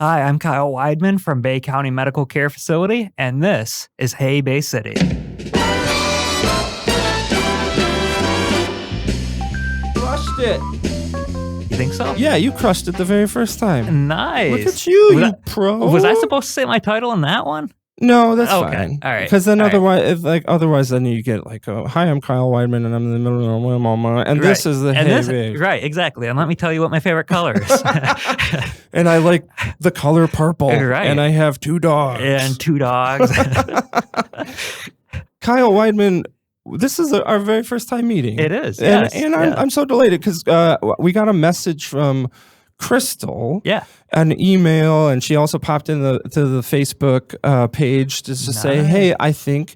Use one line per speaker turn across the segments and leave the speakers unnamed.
Hi, I'm Kyle Weidman from Bay County Medical Care Facility, and this is Hey Bay City.
Crushed it.
You think so?
Yeah, you crushed it the very first time.
Nice.
Look at you,
Was
you
I-
pro.
Was I supposed to say my title in that one?
No, that's
Okay,
fine.
all right,
Because then
all right.
otherwise, then you get like, hi, I'm Kyle Weidman, and I'm in the middle of mama, and this
Right.
is the
And
Hey
this-
Bay.
Right, exactly. And let me tell you what my favorite color is.
And I like the color purple.
Right.
And I have 2 dogs.
And 2 dogs.
Kyle Weidman, this is our very first time meeting.
It is,
And,
yes,
and
yeah.
I'm so delighted because we got a message from Crystal,
Yeah.
an email, and she also popped in to the Facebook page just to say,
Nice.
hey, I think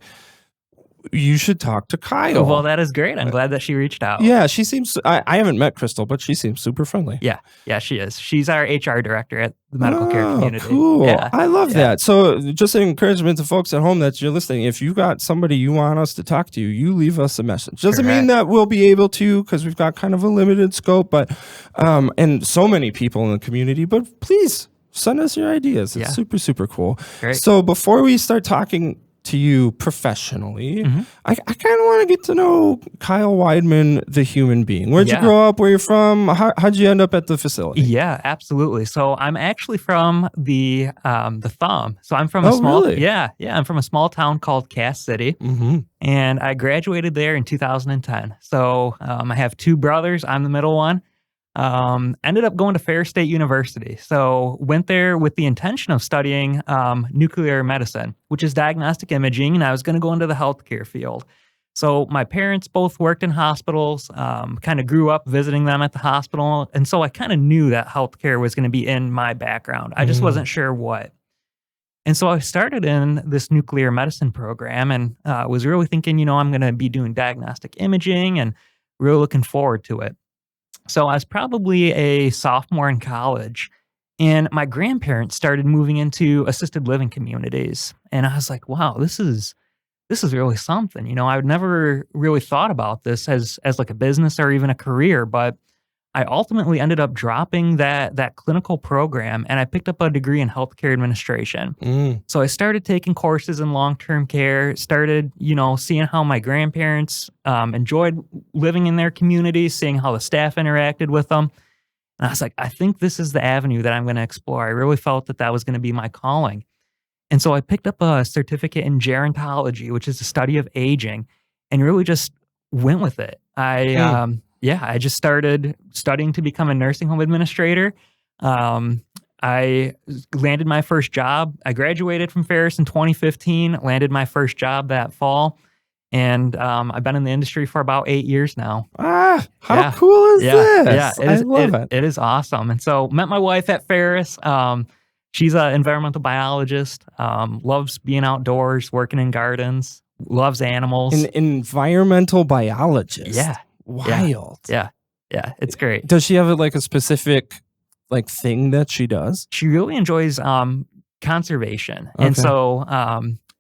you should talk to Kyle.
Well, that is great. I'm glad that she reached out.
Yeah, she seems, I haven't met Crystal, but she seems super friendly.
Yeah, she is. She's our HR director at the medical care community.
Cool.
Yeah.
I love that. So just an encouragement to folks at home that you're listening. If you got somebody you want us to talk to, you leave us a message. Doesn't mean that we'll be able to, because we've got kind of a limited scope, but and so many people in the community, but please send us your ideas. It's super, super cool.
Great.
So before we start talking to you professionally,
Mm-hmm.
I kind of want to get to know Kyle Weidman, the human being. Where'd you grow up? Where you're from? How'd you end up at the facility?
Yeah, absolutely. So I'm actually from the Thumb. So I'm from a small
really?
I'm from a small town called Cass City, and I graduated there in 2010. So I have 2 brothers. I'm the middle one. Ended up going to Ferris State University. So went there with the intention of studying nuclear medicine, which is diagnostic imaging, and I was going to go into the healthcare field. So my parents both worked in hospitals, kind of grew up visiting them at the hospital. And so I kind of knew that healthcare was going to be in my background. I just wasn't sure what. And so I started in this nuclear medicine program and was really thinking, I'm going to be doing diagnostic imaging and really looking forward to it. So I was probably a sophomore in college, and my grandparents started moving into assisted living communities. And I was like, wow, this is really something. I would never really thought about this as like a business or even a career, but I ultimately ended up dropping that clinical program, and I picked up a degree in healthcare administration. So I started taking courses in long-term care, started, seeing how my grandparents enjoyed living in their community, seeing how the staff interacted with them. And I was like, I think this is the avenue that I'm going to explore. I really felt that was going to be my calling. And so I picked up a certificate in gerontology, which is the study of aging, and really just went with it. I just started studying to become a nursing home administrator. I landed my first job. I graduated from Ferris in 2015, landed my first job that fall. And I've been in the industry for about 8 years now.
How cool is this?
Yeah,
I love it.
It is awesome. And so met my wife at Ferris. She's an environmental biologist, loves being outdoors, working in gardens, loves animals.
An environmental biologist.
Yeah.
Wild.
Yeah, it's great.
Does she have like a specific thing that she does?
She really enjoys conservation. And so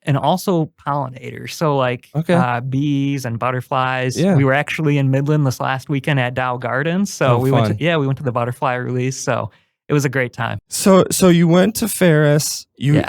and also pollinators. So bees and butterflies.
Yeah.
We were actually in Midland this last weekend at Dow Gardens. So we went to the butterfly release. So it was a great time.
So you went to Ferris. You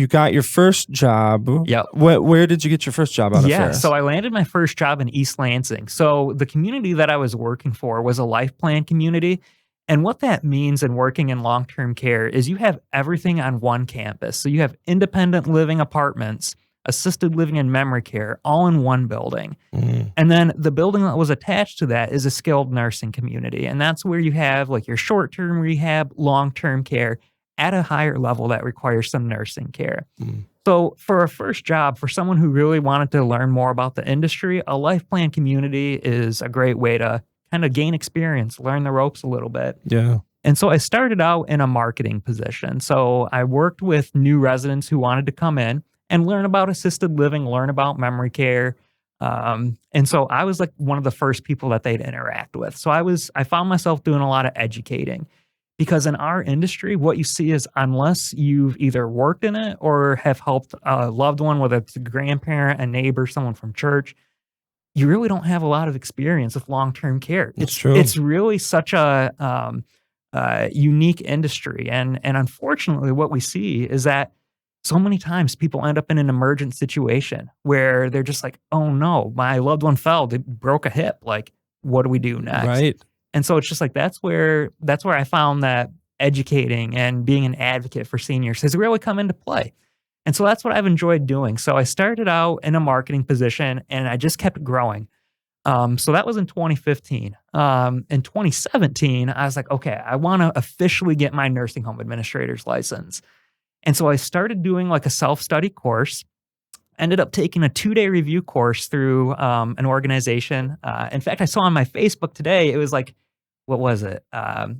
got your first job.
Yep.
Where did you get your first job out of Ferris?
So I landed my first job in East Lansing. So the community that I was working for was a life plan community. And what that means in working in long-term care is you have everything on one campus. So you have independent living apartments, assisted living and memory care, all in one building. And then the building that was attached to that is a skilled nursing community. And that's where you have your short-term rehab, long-term care at a higher level that requires some nursing care. So for a first job, for someone who really wanted to learn more about the industry, a life plan community is a great way to kind of gain experience, learn the ropes a little bit.
Yeah.
And so I started out in a marketing position. So I worked with new residents who wanted to come in and learn about assisted living, learn about memory care. And so I was one of the first people that they'd interact with. So I found myself doing a lot of educating, because in our industry, what you see is unless you've either worked in it or have helped a loved one, whether it's a grandparent, a neighbor, someone from church, you really don't have a lot of experience with long-term care.
It's true.
It's really such a unique industry. And unfortunately, what we see is that so many times people end up in an emergent situation where they're just like, oh no, my loved one fell, they broke a hip. Like, what do we do next?
Right.
And so it's just like that's where I found that educating and being an advocate for seniors has really come into play. And so that's what I've enjoyed doing. So I started out in a marketing position and I just kept growing. So that was in 2015. In 2017, I was like, okay, I want to officially get my nursing home administrator's license. And so I started doing like a self-study course, ended up taking a 2-day review course through an organization. In fact, I saw on my Facebook today, it was like, what was it?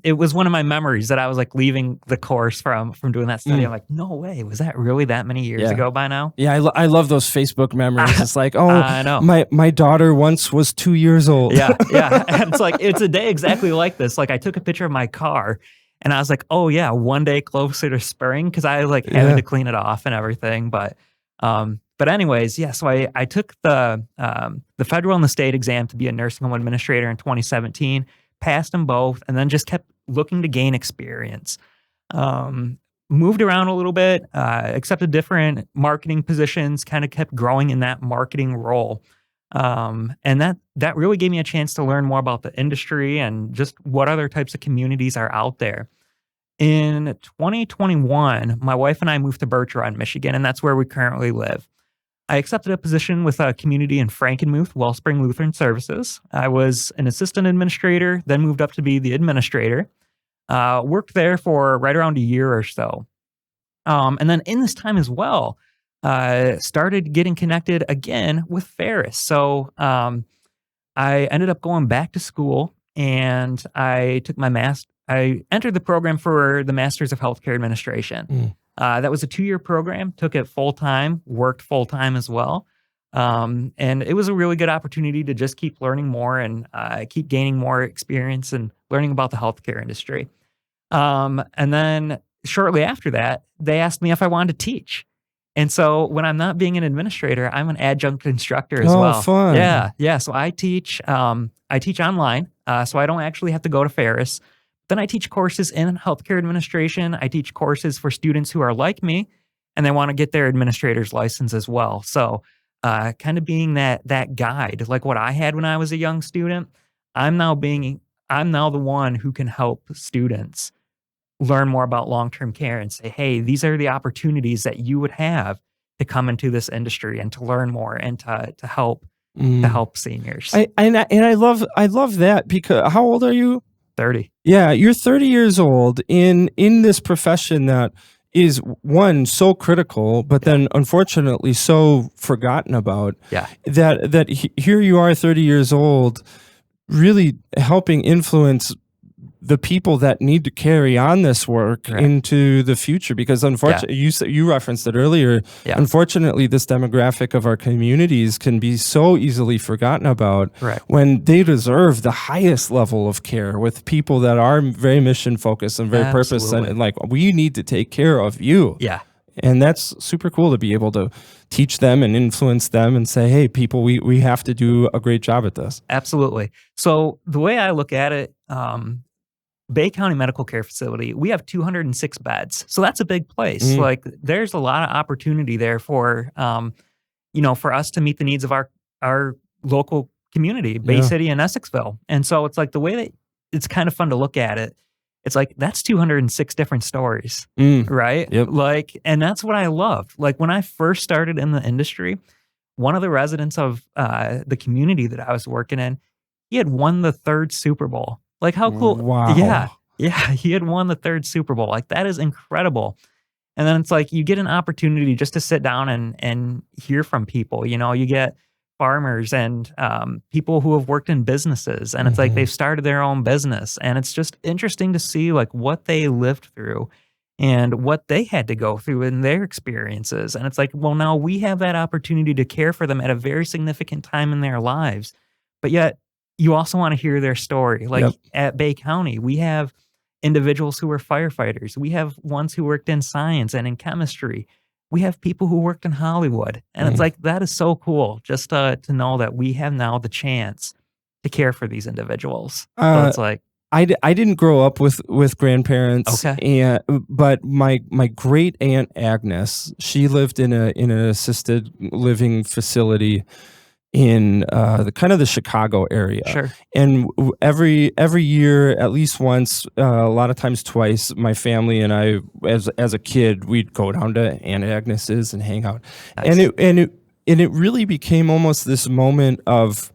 It was one of my memories that I was like leaving the course from doing that study. I'm like, no way. Was that really that many years ago by now?
Yeah, I love those Facebook memories. It's like, oh,
I know.
My daughter once was 2 years old.
Yeah. And it's like, it's a day exactly like this. Like I took a picture of my car and I was like, oh yeah, one day closer to spring, because I was like having to clean it off and everything. But anyways, yeah, so I took the federal and the state exam to be a nursing home administrator in 2017. Passed them both, and then just kept looking to gain experience. Moved around a little bit, accepted different marketing positions, kind of kept growing in that marketing role. And that really gave me a chance to learn more about the industry and just what other types of communities are out there. In 2021, my wife and I moved to Birch Run, Michigan, and that's where we currently live. I accepted a position with a community in Frankenmuth, Wellspring Lutheran Services. I was an assistant administrator, then moved up to be the administrator. Worked there for right around a year or so. And then in this time as well, started getting connected again with Ferris. So I ended up going back to school and I took I entered the program for the Masters of Healthcare Administration. That was a 2-year program, took it full-time, worked full-time as well. And it was a really good opportunity to just keep learning more and keep gaining more experience and learning about the healthcare industry. And then shortly after that, they asked me if I wanted to teach. And so when I'm not being an administrator, I'm an adjunct instructor as well.
Oh, fun.
Yeah. So I teach online, so I don't actually have to go to Ferris. Then I teach courses in healthcare administration. I teach courses for students who are like me and they want to get their administrator's license as well. So kind of being that guide, like what I had when I was a young student, I'm now the one who can help students learn more about long-term care and say, hey, these are the opportunities that you would have to come into this industry and to learn more and to help seniors.
I love that, because how old are you?
30.
Yeah, you're 30 years old in this profession that is, one, so critical, but then unfortunately so forgotten about.
Yeah.
That here you are, 30 years old, really helping influence the people that need to carry on this work into the future, because unfortunately, you referenced it earlier. Yeah. Unfortunately, this demographic of our communities can be so easily forgotten about when they deserve the highest level of care with people that are very mission focused and very purpose and like, we need to take care of you.
Yeah.
And that's super cool to be able to teach them and influence them and say, hey, people, we have to do a great job at this.
Absolutely. So the way I look at it, Bay County Medical Care Facility, we have 206 beds. So that's a big place. Like there's a lot of opportunity there for, for us to meet the needs of our local community, Bay City and Essexville. And so it's like the way that it's kind of fun to look at it. It's like, that's 206 different stories, right?
Yep.
Like, and that's what I loved. Like when I first started in the industry, one of the residents of the community that I was working in, he had won the 3rd Super Bowl. Like how cool.
Wow.
Yeah. He had won the 3rd Super Bowl. Like that is incredible. And then it's like, you get an opportunity just to sit down and hear from people. You get farmers and people who have worked in businesses, and it's like they've started their own business, and it's just interesting to see like what they lived through and what they had to go through in their experiences. And it's like, well, now we have that opportunity to care for them at a very significant time in their lives, but yet you also want to hear their story. Like at Bay County, we have individuals who are firefighters. We have ones who worked in science and in chemistry. We have people who worked in Hollywood. And it's like, that is so cool just to know that we have now the chance to care for these individuals. So it's like,
I didn't grow up with grandparents,
Okay.
but my great aunt Agnes, she lived in an assisted living facility in the kind of the Chicago area,
Sure.
and every year, at least once, a lot of times twice, my family and I, as a kid, we'd go down to Aunt Agnes's and hang out, and
Nice.
it really became almost this moment of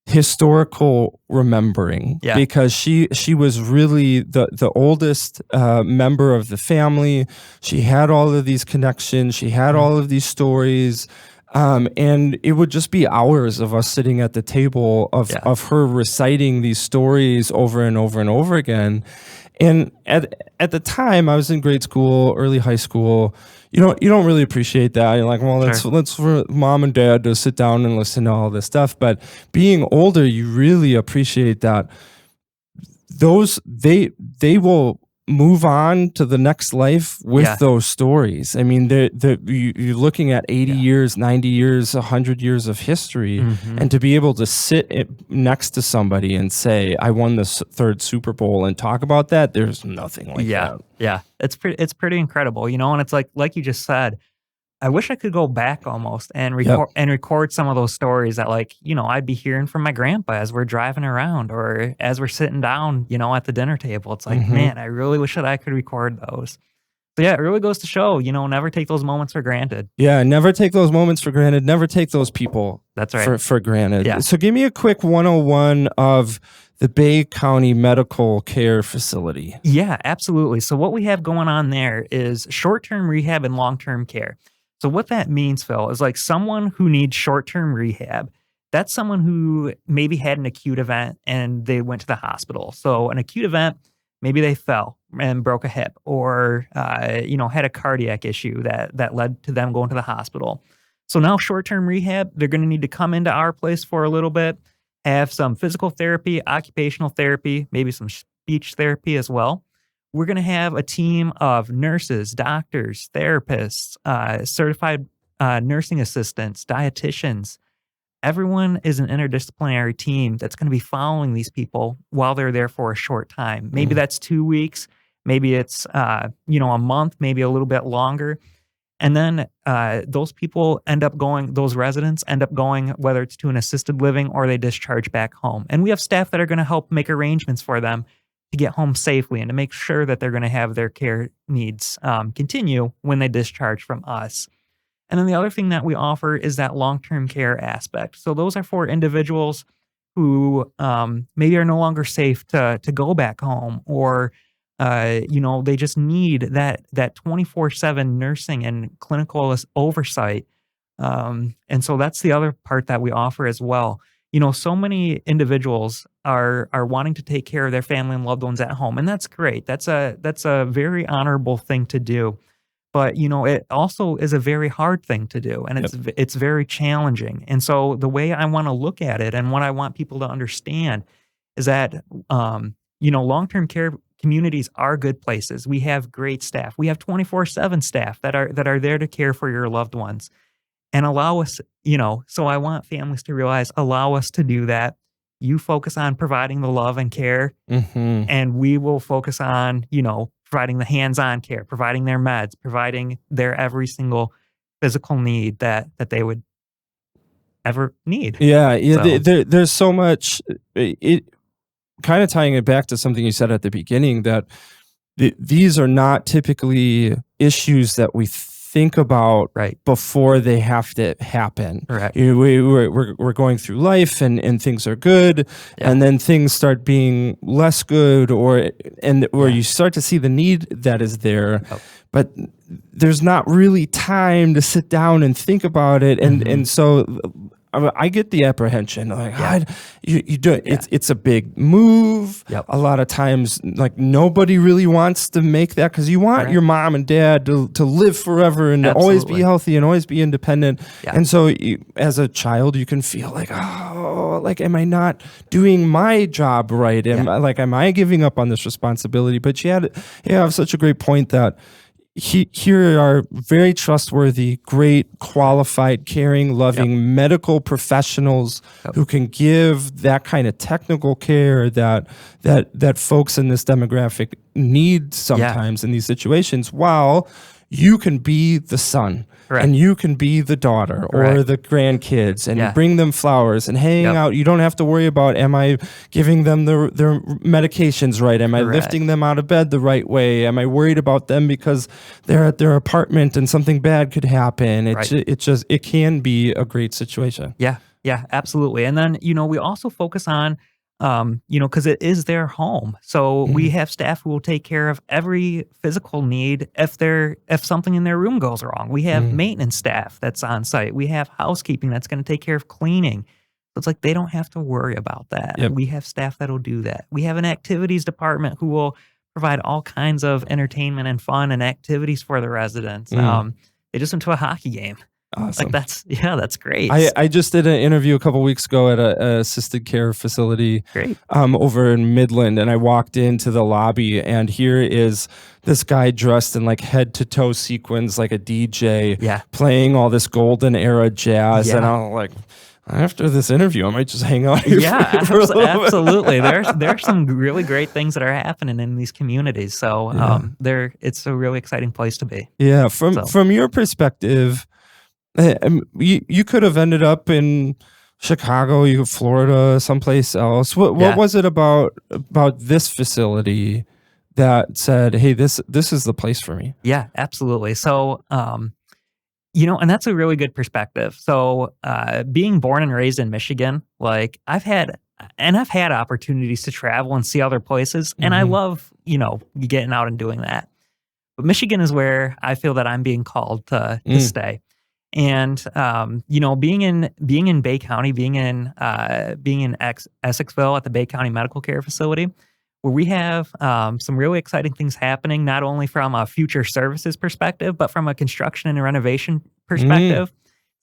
historical remembering,
Yeah.
because she was really the oldest member of the family. She had all of these connections, she had all of these stories, and it would just be hours of us sitting at the table of her reciting these stories over and over and over again. And at the time, I was in grade school, early high school. You don't really appreciate that. You're like, well,
Sure.
let's for mom and dad to sit down and listen to all this stuff. But being older, you really appreciate that they will move on to the next life with those stories. I mean, you're looking at 80 years, 90 years, 100 years of history, and to be able to sit next to somebody and say, I won the third Super Bowl, and talk about that, there's nothing like that.
Yeah. It's pretty incredible, and it's like you just said, I wish I could go back almost and record some of those stories that, like, I'd be hearing from my grandpa as we're driving around or as we're sitting down, at the dinner table. It's like, man, I really wish that I could record those. So yeah, it really goes to show, never take those moments for granted.
Yeah, never take those moments for granted. Never take those people
That's right.
for granted.
Yeah.
So give me a quick 101 of the Bay County Medical Care Facility.
Yeah, absolutely. So what we have going on there is short-term rehab and long-term care. So what that means, Phil, is like someone who needs short-term rehab, that's someone who maybe had an acute event and they went to the hospital. So an acute event, maybe they fell and broke a hip, or had a cardiac issue that led to them going to the hospital. So now short-term rehab, they're going to need to come into our place for a little bit, have some physical therapy, occupational therapy, maybe some speech therapy as well. We're going to have a team of nurses, doctors, therapists, certified nursing assistants, dietitians. Everyone is an interdisciplinary team that's going to be following these people while they're there for a short time. Maybe that's 2 weeks. Maybe it's, a month, maybe a little bit longer. And then those people end up going, those residents end up going, whether it's to an assisted living or they discharge back home. And we have staff that are going to help make arrangements for them to get home safely and to make sure that they're going to have their care needs continue when they discharge from us. And then the other thing that we offer is that long-term care aspect. So those are for individuals who maybe are no longer safe to go back home, or they just need that 24/7 nursing and clinical oversight. And so that's the other part that we offer as well. So many individuals are wanting to take care of their family and loved ones at home, and that's great. That's a very honorable thing to do. But it also is a very hard thing to do, and it's very challenging. And so the way I want to look at it, and what I want people to understand, is that long-term care communities are good places. We have great staff. We have 24/7 staff that are there to care for your loved ones. And allow us, so I want families to realize, allow us to do that. You focus on providing the love and care, and we will focus on, providing the hands-on care, providing their meds, providing their every single physical need that they would ever need.
Yeah.
So,
There's so much, it kind of tying it back to something you said at the beginning, that these are not typically issues that we think about before they have to happen.
Correct.
We're going through life and things are good, and then things start being less good, or you start to see the need that is there, but there's not really time to sit down and think about it, and so I get the apprehension. Like, you do it. It's a big move. A lot of times, like, nobody really wants to make that, because you want your mom and dad to live forever and to always be healthy and always be independent. And so, as a child, you can feel like, oh, like, am I not doing my job right? Am I giving up on this responsibility? But you have such a great point that, here are very trustworthy, great, qualified, caring, loving medical professionals who can give that kind of technical care that folks in this demographic need sometimes in these situations, while you can be the son.
Correct.
And you can be the daughter or the grandkids and bring them flowers and hang out. You don't have to worry about, am I giving them their medications right? Am I lifting them out of bed the right way? Am I worried about them because they're at their apartment and something bad could happen? It can be a great situation.
Yeah, absolutely. And then, we also focus on, because it is their home. So we have staff who will take care of every physical need if something in their room goes wrong. We have maintenance staff that's on site. We have housekeeping that's going to take care of cleaning. So it's like they don't have to worry about that. We have staff that'll do that. We have an activities department who will provide all kinds of entertainment and fun and activities for the residents. They just went to a hockey game.
Awesome.
Like that's great.
I just did an interview a couple weeks ago at a assisted care facility over in Midland, and I walked into the lobby, and here is this guy dressed in like head to toe sequins, like a DJ, playing all this golden era jazz, and I'm like, after this interview, I might just hang out here. For a little
absolutely. There's some really great things that are happening in these communities. So it's a really exciting place to be.
Yeah, from your perspective. You could have ended up in Chicago, Florida, someplace else. What was it about this facility that said, "Hey, this is the place for me"?
Yeah, absolutely. So, and that's a really good perspective. So, being born and raised in Michigan, like I've had opportunities to travel and see other places, and I love getting out and doing that. But Michigan is where I feel that I'm being called to stay. And being in Bay County, being in Essexville at the Bay County Medical Care Facility, where we have some really exciting things happening, not only from a future services perspective, but from a construction and renovation perspective.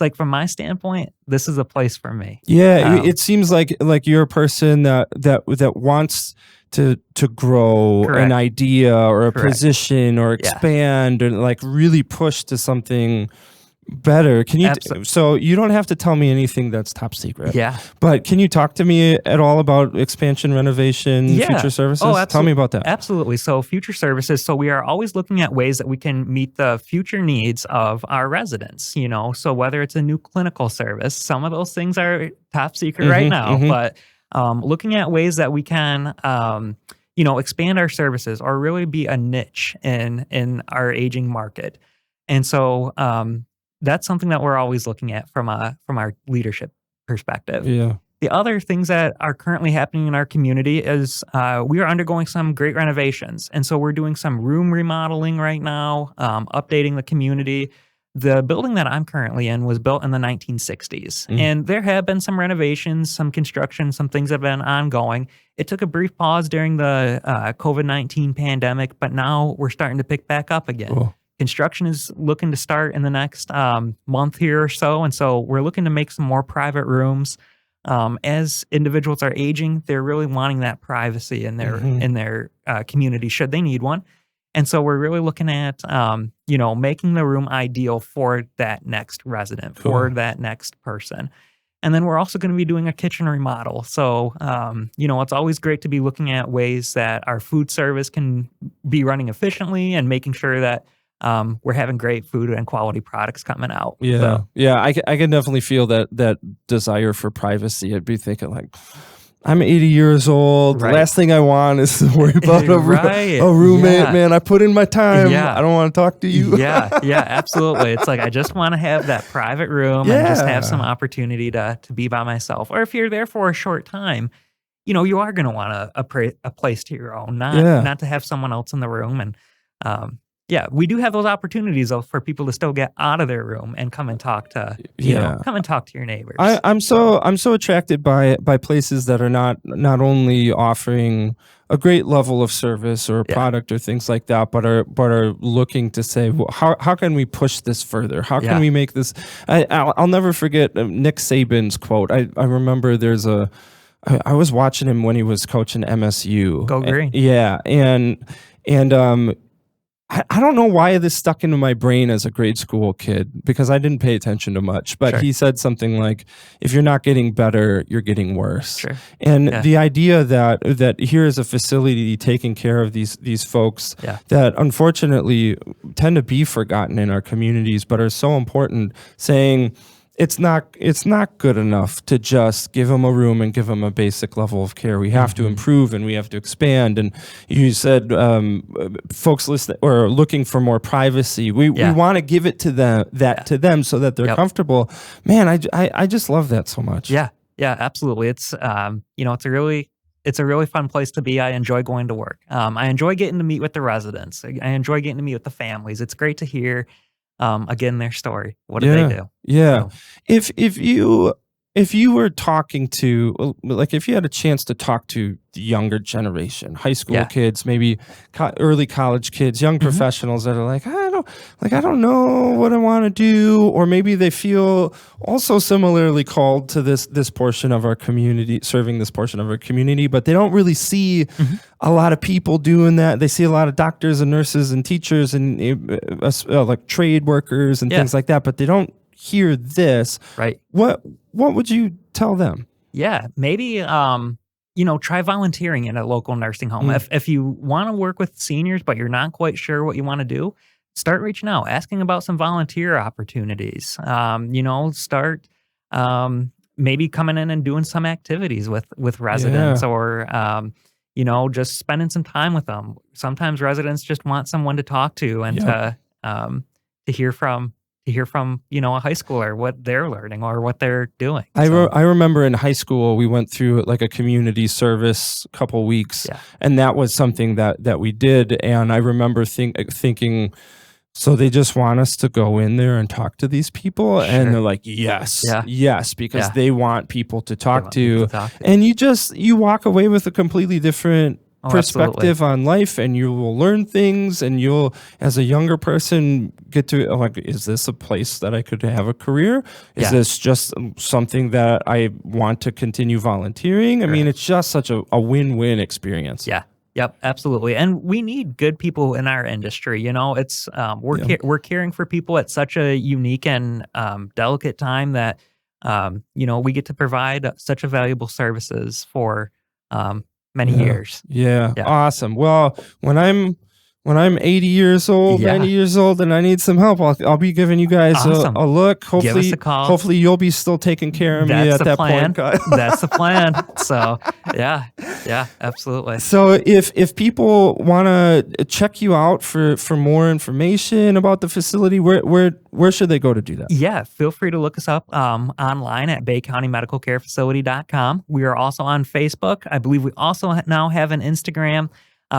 Like from my standpoint, this is a place for me.
Yeah, it seems like you're a person that wants to grow an idea or a position or expand or like really push to something better. Can you so you don't have to tell me anything that's top secret, but can you talk to me at all about expansion, renovation, future services? Tell me about that.
Absolutely. So future services, so we are always looking at ways that we can meet the future needs of our residents, so whether it's a new clinical service, some of those things are top secret right now, but looking at ways that we can expand our services or really be a niche in our aging market. And so that's something that we're always looking at from our leadership perspective.
Yeah.
The other things that are currently happening in our community is we are undergoing some great renovations. And so we're doing some room remodeling right now, updating the community. The building that I'm currently in was built in the 1960s. And there have been some renovations, some construction, some things have been ongoing. It took a brief pause during the COVID-19 pandemic, but now we're starting to pick back up again.
Cool.
Construction is looking to start in the next month here or so. And so we're looking to make some more private rooms. As individuals are aging, they're really wanting that privacy in their community should they need one. And so we're really looking at, making the room ideal for that next resident, for that next person. And then we're also going to be doing a kitchen remodel. So, it's always great to be looking at ways that our food service can be running efficiently and making sure that we're having great food and quality products coming out.
Yeah.
So.
Yeah. I can definitely feel that desire for privacy. I'd be thinking like, I'm 80 years old. The last thing I want is to worry about a roommate, man. I put in my time. I don't want to talk to you.
Absolutely. It's like, I just want to have that private room and just have some opportunity to be by myself. Or if you're there for a short time, you are going to want a place to your own, not to have someone else in the room. And, we do have those opportunities though for people to still get out of their room and come and talk to come and talk to your neighbors.
I'm so attracted by places that are not only offering a great level of service or a product or things like that, but are looking to say, well, how can we push this further? How can we make this? I'll never forget Nick Saban's quote. I remember I was watching him when he was coaching MSU.
Go Green.
And I don't know why this stuck into my brain as a grade school kid because I didn't pay attention to much, but
Sure.
he said something like, if you're not getting better, you're getting worse.
Sure.
And
Yeah.
the idea that here is a facility taking care of these folks
Yeah.
that unfortunately tend to be forgotten in our communities, but are so important, saying, it's not good enough to just give them a room and give them a basic level of care. We have to improve and we have to expand. And you said folks listen or looking for more privacy. We want to give it to them to them so that they're comfortable. Man, I just love that so much.
Yeah, absolutely. It's it's a really fun place to be. I enjoy going to work. I enjoy getting to meet with the residents. I enjoy getting to meet with the families. It's great to hear again their story. What do they do?
Yeah.
So,
If you were talking to, like, if you had a chance to talk to the younger generation, high school kids, maybe early college kids, young professionals that are like, I don't know what I want to do, or maybe they feel also similarly called to this portion of our community, serving this portion of our community, but they don't really see a lot of people doing that. They see a lot of doctors and nurses and teachers and like trade workers and things like that, but they don't hear this.
Right.
What would you tell them?
Yeah, maybe try volunteering in a local nursing home. If you want to work with seniors but you're not quite sure what you want to do, start reaching out, asking about some volunteer opportunities. Start maybe coming in and doing some activities with residents, or just spending some time with them. Sometimes residents just want someone to talk to and to hear from a high schooler, what they're learning or what they're doing.
I remember in high school, we went through like a community service couple weeks, and that was something that we did. And I remember thinking, so they just want us to go in there and talk to these people? Sure. And they're like, yes, because they want people to talk to. And you walk away with a completely different perspective on life, and you will learn things, and you'll, as a younger person, get to like, is this a place that I could have a career? Is this just something that I want to continue volunteering? I mean, it's just such a win-win experience.
Yeah. Yep, absolutely. And we need good people in our industry. It's we're caring for people at such a unique and delicate time that we get to provide such a valuable services for many years.
Yeah. Awesome. Well, when I'm 80 years old, 90 years old, and I need some help, I'll be giving you guys a look. Hopefully,
give us a call.
Hopefully you'll be still taking care of me at that point.
That's the plan. So yeah, absolutely.
So if people want to check you out for more information about the facility, where should they go to do that?
Yeah, feel free to look us up online at BayCountyMedicalCareFacility.com. We are also on Facebook. I believe we also now have an Instagram.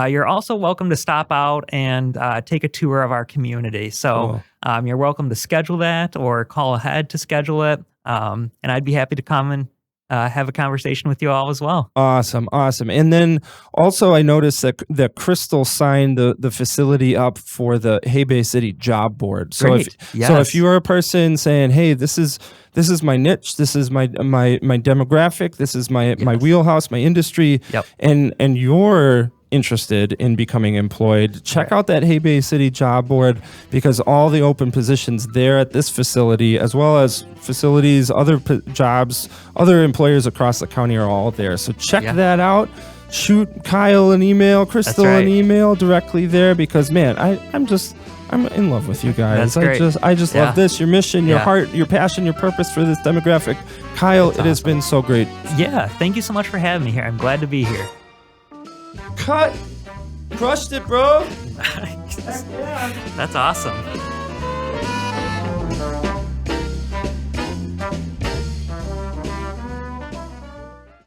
You're also welcome to stop out and take a tour of our community. So you're welcome to schedule that or call ahead to schedule it. And I'd be happy to come and have a conversation with you all as well.
Awesome. And then also I noticed that Crystal signed the facility up for the Hay Bay City job board. So if you are a person saying, hey, this is my niche, this is my demographic, this is my wheelhouse, my industry, and you're interested in becoming employed, check out that Hay Bay City job board, because all the open positions there at this facility, as well as facilities, other jobs, other employers across the county are all there. So check that out. Shoot Kyle an email, Crystal an email directly there, because man, I'm in love with you guys.
That's great.
I just love this, your mission, your heart, your passion, your purpose for this demographic. Kyle, it has been so great.
Yeah, thank you so much for having me here. I'm glad to be here.
Cut. Crushed it, bro.
That's awesome.